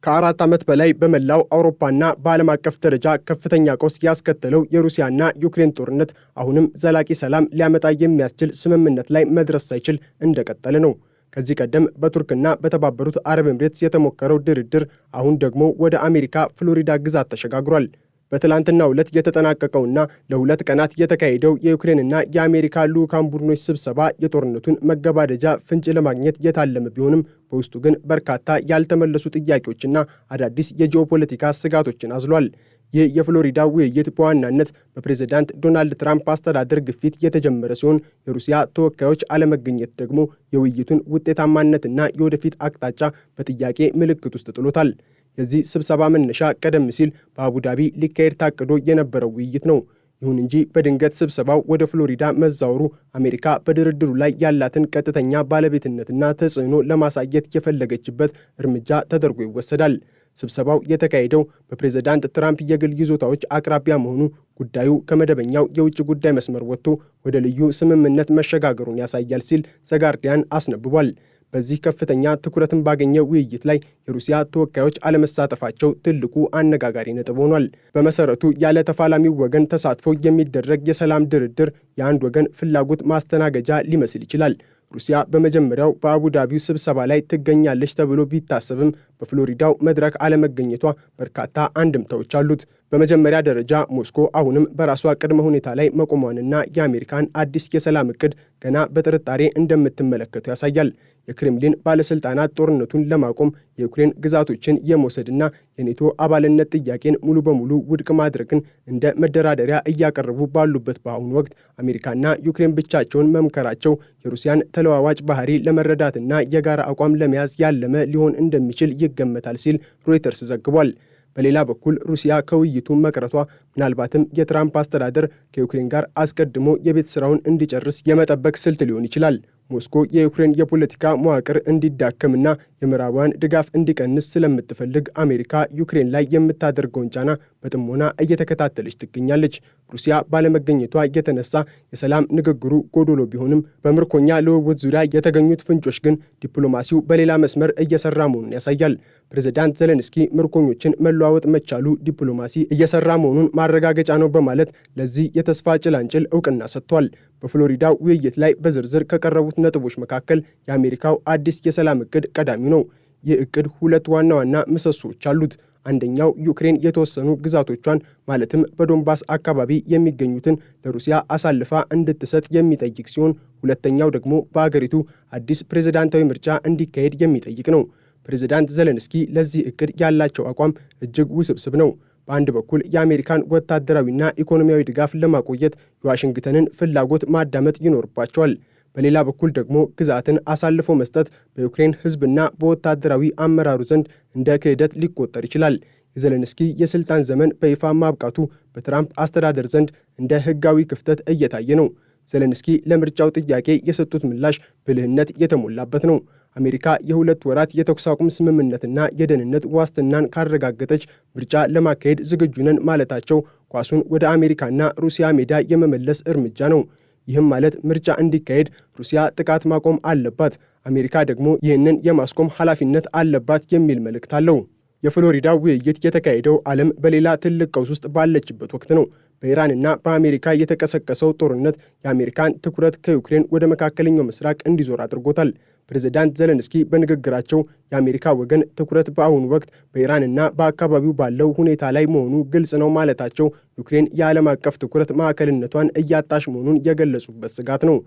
ከ4 ዓመት በላይ በመላው አውሮፓና በዓለም አቀፍ ደረጃ ከፍተኛ ቀውስ ያስከተለው የሩሲያና ዩክሬን ጦርነት አሁንም ዘላቂ ሰላም ሊያመጣ የሚያስችል ስምምነት ላይ መድረስ ሳይችል እንደቀጠለ ነው። ከዚህ ቀደም በቱርክና በተባበሩት አረብ ኤምሬትስ የተሞከረው ድርድር አሁን ደግሞ ወደ አሜሪካ ፍሎሪዳ ግዛት ተሸጋግሯል። በትላንትናው ዕለት የተጠናቀቀውና ለ2 ቀናት የተካሄደው የዩክሬንና የአሜሪካ ልዑካን ቡድኖች ስብሰባ የጦርነቱን መገባደጃ ፍንጭ ለማግኘት የታለመ ቢሆንም በውስጡ ግን በርካታ ያልተመለሱ ጥያቄዎችና አዳዲስ የጂኦፖለቲካ ስጋቶችን አዝሏል። ይህ የፍሎሪዳ ውይይት በዋናነት በፕሬዝዳንት ዶናልድ ትራምፕ አስተዳደር ግፊት የተጀመረ ሲሆን የሩሲያ ተወካዮች አለመገኘት ደግሞ የውይይቱን ውጤታማነትና የወደፊት አቅጣጫ በጥያቄ ምልክት ውስጥ ጥሎታል። የዚህ ስብሰባ መነሻ ቀደም ሲል በአቡዳቢ ሊካሄድ ታቅዶ የነበረው ውይይት ነው። ይሁን እንጂ በድንገት ስብሰባው ወደ ፍሎሪዳ መዛወሩ አሜሪካ በድርድሩ ላይ ያላትን ቀጥተኛ ባለቤትነትና ተጽዕኖ ለማሳየት የፈለገችበት እርምጃ ተደርጎ ይወሰዳል። ስብሰባው የተካሄደው በፕሬዝዳንት ትራምፕ የግል ይዞታዎች አቅራቢያ መሆኑ ጉዳዩ ከመደበኛው የውጭ ጉዳይ መስመር ወጥቶ ወደ ልዩ ስምምነት መሸጋገሩን ያሳያል ሲል ዘጋርዲያን አስነብቧል። በዚህ ከፍተኛ ትኩረትን ባገኘ ውይይት ላይ የሩሲያ ተወካዮች አለመሳተፋቸው ትልቁ አነጋጋሪ ነጥብ ሆኗል። በመሰረቱ ያለ ተፋላሚው ወገን ተሳትፎ የሚደረግ የሰላም ድርድር የአንድ ወገን ፍላጎት ማስተናገጃ ሊመስል ይችላል። ሩሲያ በመጀመሪያው በአቡዳቢው ስብሰባ ላይ ትገኛለች ተብሎ ቢታሰብም በፍሎሪዳው መድረክ አለመገኘቷ በርካታ አንድምታዎች አሉት። በመጀመሪያ ደረጃ ሞስኮ አሁንም በራሷ ቅድመ ሁኔታ ላይ መቆሟንና የአሜሪካን አዲስ የሰላም ዕቅድ ገና በጥርጣሬ እንደምትመለከቱ ያሳያል። የክሬምሊን ባለሥልጣናት ጦርነቱን ለማቆም የዩክሬን ግዛቶችን የመውሰድና የኔቶ አባልነት ጥያቄን ሙሉ በሙሉ ውድቅ ማድረግን እንደ መደራደሪያ እያቀረቡ ባሉበት በአሁኑ ወቅት አሜሪካና ዩክሬን ብቻቸውን መምከራቸው የሩሲያን ተለዋዋጭ ባህሪ ለመረዳትና የጋራ አቋም ለመያዝ ያለመ ሊሆን እንደሚችል ይገመታል ሲል ሮይተርስ ዘግቧል። በሌላ በኩል ሩሲያ ከውይይቱ መቅረቷ ምናልባትም የትራምፕ አስተዳደር ከዩክሬን ጋር አስቀድሞ የቤት ሥራውን እንዲጨርስ የመጠበቅ ስልት ሊሆን ይችላል። ሞስኮ የዩክሬን የፖለቲካ መዋቅር እንዲዳከምና የምዕራባውያን ድጋፍ እንዲቀንስ ስለምትፈልግ አሜሪካ ዩክሬን ላይ የምታደርገውን ጫና በጥሞና እየተከታተለች ትገኛለች። ሩሲያ ባለመገኘቷ የተነሳ የሰላም ንግግሩ ጎዶሎ ቢሆንም በምርኮኛ ልውውጥ ዙሪያ የተገኙት ፍንጮች ግን ዲፕሎማሲው በሌላ መስመር እየሰራ መሆኑን ያሳያል። ፕሬዝዳንት ዘለንስኪ ምርኮኞችን መለዋወጥ መቻሉ ዲፕሎማሲ እየሰራ መሆኑን ማረጋገጫ ነው በማለት ለዚህ የተስፋ ጭላንጭል እውቅና ሰጥቷል። በፍሎሪዳ ውይይት ላይ በዝርዝር ከቀረቡት ነጥቦች መካከል የአሜሪካው አዲስ የሰላም ዕቅድ ቀዳሚው ነው። ይህ ዕቅድ 2 ዋና ዋና ምሰሶዎች አሉት። አንደኛው ዩክሬን የተወሰኑ ግዛቶቿን ማለትም በዶንባስ አካባቢ የሚገኙትን ለሩሲያ አሳልፋ እንድትሰጥ የሚጠይቅ ሲሆን፣ ሁለተኛው ደግሞ በአገሪቱ አዲስ ፕሬዝዳንታዊ ምርጫ እንዲካሄድ የሚጠይቅ ነው። ፕሬዝዳንት ዘለንስኪ ለዚህ ዕቅድ ያላቸው አቋም እጅግ ውስብስብ ነው። በአንድ በኩል የአሜሪካን ወታደራዊና ኢኮኖሚያዊ ድጋፍ ለማቆየት የዋሽንግተንን ፍላጎት ማዳመጥ ይኖርባቸዋል። በሌላ በኩል ደግሞ ግዛትን አሳልፎ መስጠት በዩክሬን ሕዝብና በወታደራዊ አመራሩ ዘንድ እንደ ክህደት ሊቆጠር ይችላል። የዘለንስኪ የሥልጣን ዘመን በይፋ ማብቃቱ በትራምፕ አስተዳደር ዘንድ እንደ ሕጋዊ ክፍተት እየታየ ነው። ዘለንስኪ ለምርጫው ጥያቄ የሰጡት ምላሽ ብልህነት የተሞላበት ነው። አሜሪካ የ2 ወራት የተኩስ አቁም ስምምነትና የደህንነት ዋስትናን ካረጋገጠች ምርጫ ለማካሄድ ዝግጁ ነን ማለታቸው ኳሱን ወደ አሜሪካና ሩሲያ ሜዳ የመመለስ እርምጃ ነው። ይህም ማለት ምርጫ እንዲካሄድ ሩሲያ ጥቃት ማቆም አለባት፣ አሜሪካ ደግሞ ይህንን የማስቆም ኃላፊነት አለባት የሚል መልእክት አለው። የፍሎሪዳ ውይይት የተካሄደው ዓለም በሌላ ትልቅ ቀውስ ውስጥ ባለችበት ወቅት ነው። በኢራንና በአሜሪካ የተቀሰቀሰው ጦርነት የአሜሪካን ትኩረት ከዩክሬን ወደ መካከለኛው ምስራቅ እንዲዞር አድርጎታል። ፕሬዝዳንት ዘለንስኪ በንግግራቸው የአሜሪካ ወገን ትኩረት በአሁኑ ወቅት በኢራንና በአካባቢው ባለው ሁኔታ ላይ መሆኑ ግልጽ ነው ማለታቸው ዩክሬን የዓለም አቀፍ ትኩረት ማዕከልነቷን እያጣች መሆኑን የገለጹበት ስጋት ነው።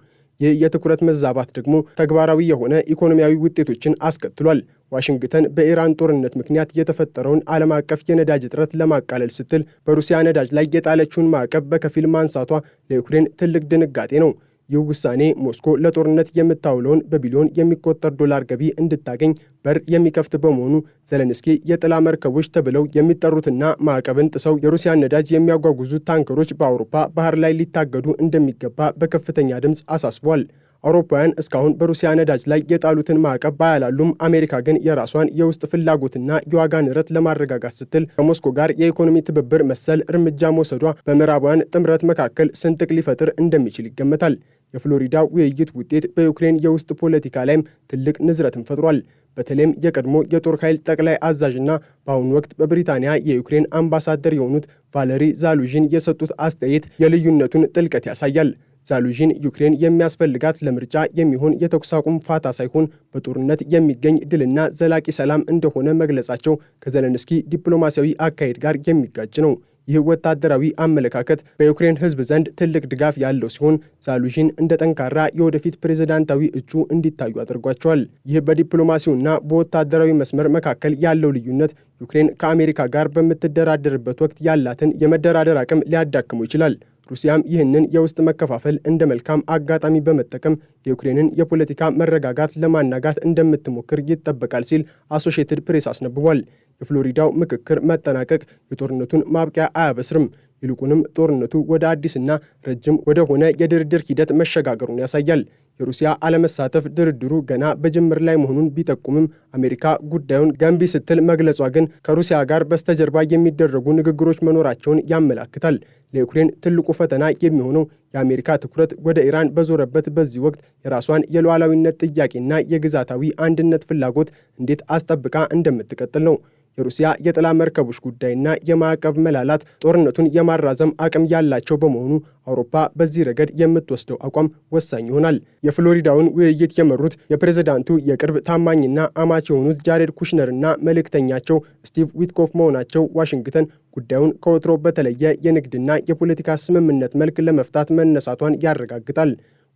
ይህ የትኩረት መዛባት ደግሞ ተግባራዊ የሆነ ኢኮኖሚያዊ ውጤቶችን አስከትሏል። ዋሽንግተን በኢራን ጦርነት ምክንያት የተፈጠረውን ዓለም አቀፍ የነዳጅ እጥረት ለማቃለል ስትል በሩሲያ ነዳጅ ላይ የጣለችውን ማዕቀብ በከፊል ማንሳቷ ለዩክሬን ትልቅ ድንጋጤ ነው። ይህ ውሳኔ ሞስኮ ለጦርነት የምታውለውን በቢሊዮን የሚቆጠር ዶላር ገቢ እንድታገኝ በር የሚከፍት በመሆኑ ዘለንስኪ የጥላ መርከቦች ተብለው የሚጠሩትና ማዕቀብን ጥሰው የሩሲያን ነዳጅ የሚያጓጉዙ ታንከሮች በአውሮፓ ባህር ላይ ሊታገዱ እንደሚገባ በከፍተኛ ድምፅ አሳስቧል። አውሮፓውያን እስካሁን በሩሲያ ነዳጅ ላይ የጣሉትን ማዕቀብ ባያላሉም አሜሪካ ግን የራሷን የውስጥ ፍላጎትና የዋጋ ንረት ለማረጋጋት ስትል ከሞስኮ ጋር የኢኮኖሚ ትብብር መሰል እርምጃ መውሰዷ በምዕራባውያን ጥምረት መካከል ስንጥቅ ሊፈጥር እንደሚችል ይገመታል። የፍሎሪዳ ውይይት ውጤት በዩክሬን የውስጥ ፖለቲካ ላይም ትልቅ ንዝረትን ፈጥሯል። በተለይም የቀድሞ የጦር ኃይል ጠቅላይ አዛዥና በአሁኑ ወቅት በብሪታንያ የዩክሬን አምባሳደር የሆኑት ቫለሪ ዛሉዥን የሰጡት አስተያየት የልዩነቱን ጥልቀት ያሳያል። ዛሉዥን ዩክሬን የሚያስፈልጋት ለምርጫ የሚሆን የተኩስ አቁም ፋታ ሳይሆን በጦርነት የሚገኝ ድልና ዘላቂ ሰላም እንደሆነ መግለጻቸው ከዘለንስኪ ዲፕሎማሲያዊ አካሄድ ጋር የሚጋጭ ነው። ይህ ወታደራዊ አመለካከት በዩክሬን ሕዝብ ዘንድ ትልቅ ድጋፍ ያለው ሲሆን ዛሉዥን እንደ ጠንካራ የወደፊት ፕሬዝዳንታዊ እጩ እንዲታዩ አድርጓቸዋል። ይህ በዲፕሎማሲውና በወታደራዊ መስመር መካከል ያለው ልዩነት ዩክሬን ከአሜሪካ ጋር በምትደራደርበት ወቅት ያላትን የመደራደር አቅም ሊያዳክመው ይችላል። ሩሲያም ይህንን የውስጥ መከፋፈል እንደ መልካም አጋጣሚ በመጠቀም የዩክሬንን የፖለቲካ መረጋጋት ለማናጋት እንደምትሞክር ይጠበቃል ሲል አሶሺየትድ ፕሬስ አስነብቧል። የፍሎሪዳው ምክክር መጠናቀቅ የጦርነቱን ማብቂያ አያበስርም። ይልቁንም ጦርነቱ ወደ አዲስና ረጅም ወደ ሆነ የድርድር ሂደት መሸጋገሩን ያሳያል። የሩሲያ አለመሳተፍ ድርድሩ ገና በጅምር ላይ መሆኑን ቢጠቁምም አሜሪካ ጉዳዩን ገንቢ ስትል መግለጿ ግን ከሩሲያ ጋር በስተጀርባ የሚደረጉ ንግግሮች መኖራቸውን ያመላክታል። ለዩክሬን ትልቁ ፈተና የሚሆነው የአሜሪካ ትኩረት ወደ ኢራን በዞረበት በዚህ ወቅት የራሷን የሉዓላዊነት ጥያቄና የግዛታዊ አንድነት ፍላጎት እንዴት አስጠብቃ እንደምትቀጥል ነው። የሩሲያ የጥላ መርከቦች ጉዳይና የማዕቀብ መላላት ጦርነቱን የማራዘም አቅም ያላቸው በመሆኑ አውሮፓ በዚህ ረገድ የምትወስደው አቋም ወሳኝ ይሆናል። የፍሎሪዳውን ውይይት የመሩት የፕሬዝዳንቱ የቅርብ ታማኝና አማች የሆኑት ጃሬድ ኩሽነርና መልእክተኛቸው ስቲቭ ዊትኮፍ መሆናቸው ዋሽንግተን ጉዳዩን ከወትሮ በተለየ የንግድና የፖለቲካ ስምምነት መልክ ለመፍታት መነሳቷን ያረጋግጣል።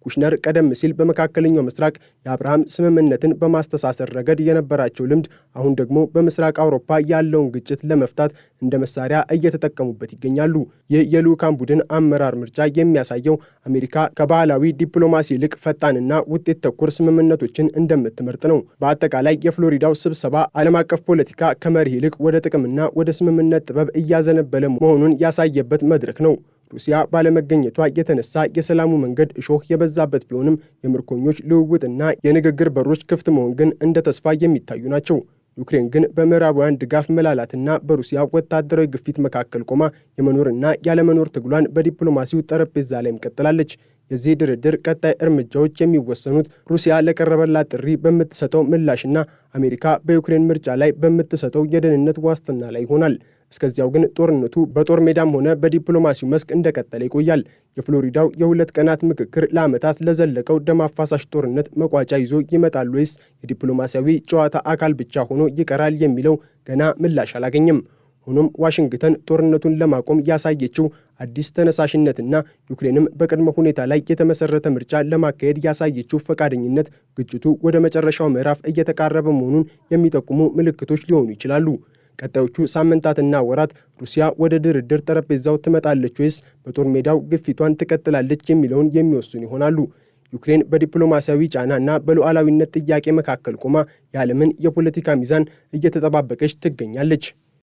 ኩሽነር ቀደም ሲል በመካከለኛው ምስራቅ የአብርሃም ስምምነትን በማስተሳሰር ረገድ የነበራቸው ልምድ አሁን ደግሞ በምስራቅ አውሮፓ ያለውን ግጭት ለመፍታት እንደ መሳሪያ እየተጠቀሙበት ይገኛሉ። ይህ የልዑካን ቡድን አመራር ምርጫ የሚያሳየው አሜሪካ ከባህላዊ ዲፕሎማሲ ይልቅ ፈጣንና ውጤት ተኮር ስምምነቶችን እንደምትመርጥ ነው። በአጠቃላይ የፍሎሪዳው ስብሰባ ዓለም አቀፍ ፖለቲካ ከመርህ ይልቅ ወደ ጥቅምና ወደ ስምምነት ጥበብ እያዘነበለ መሆኑን ያሳየበት መድረክ ነው። ሩሲያ ባለመገኘቷ የተነሳ የሰላሙ መንገድ እሾህ የበዛበት ቢሆንም የምርኮኞች ልውውጥና የንግግር በሮች ክፍት መሆን ግን እንደ ተስፋ የሚታዩ ናቸው። ዩክሬን ግን በምዕራባውያን ድጋፍ መላላትና በሩሲያ ወታደራዊ ግፊት መካከል ቆማ የመኖርና ያለመኖር ትግሏን በዲፕሎማሲው ጠረጴዛ ላይም ቀጥላለች። የዚህ ድርድር ቀጣይ እርምጃዎች የሚወሰኑት ሩሲያ ለቀረበላት ጥሪ በምትሰጠው ምላሽና አሜሪካ በዩክሬን ምርጫ ላይ በምትሰጠው የደህንነት ዋስትና ላይ ይሆናል። እስከዚያው ግን ጦርነቱ በጦር ሜዳም ሆነ በዲፕሎማሲው መስክ እንደቀጠለ ይቆያል። የፍሎሪዳው የ2 ቀናት ምክክር ለዓመታት ለዘለቀው ደም አፋሳሽ ጦርነት መቋጫ ይዞ ይመጣል ወይስ የዲፕሎማሲያዊ ጨዋታ አካል ብቻ ሆኖ ይቀራል የሚለው ገና ምላሽ አላገኘም። ሆኖም ዋሽንግተን ጦርነቱን ለማቆም ያሳየችው አዲስ ተነሳሽነትና ዩክሬንም በቅድመ ሁኔታ ላይ የተመሰረተ ምርጫ ለማካሄድ ያሳየችው ፈቃደኝነት ግጭቱ ወደ መጨረሻው ምዕራፍ እየተቃረበ መሆኑን የሚጠቁሙ ምልክቶች ሊሆኑ ይችላሉ። ቀጣዮቹ ሳምንታትና ወራት ሩሲያ ወደ ድርድር ጠረጴዛው ትመጣለች ወይስ በጦር ሜዳው ግፊቷን ትቀጥላለች የሚለውን የሚወስኑ ይሆናሉ። ዩክሬን በዲፕሎማሲያዊ ጫናና በሉዓላዊነት ጥያቄ መካከል ቆማ የዓለምን የፖለቲካ ሚዛን እየተጠባበቀች ትገኛለች።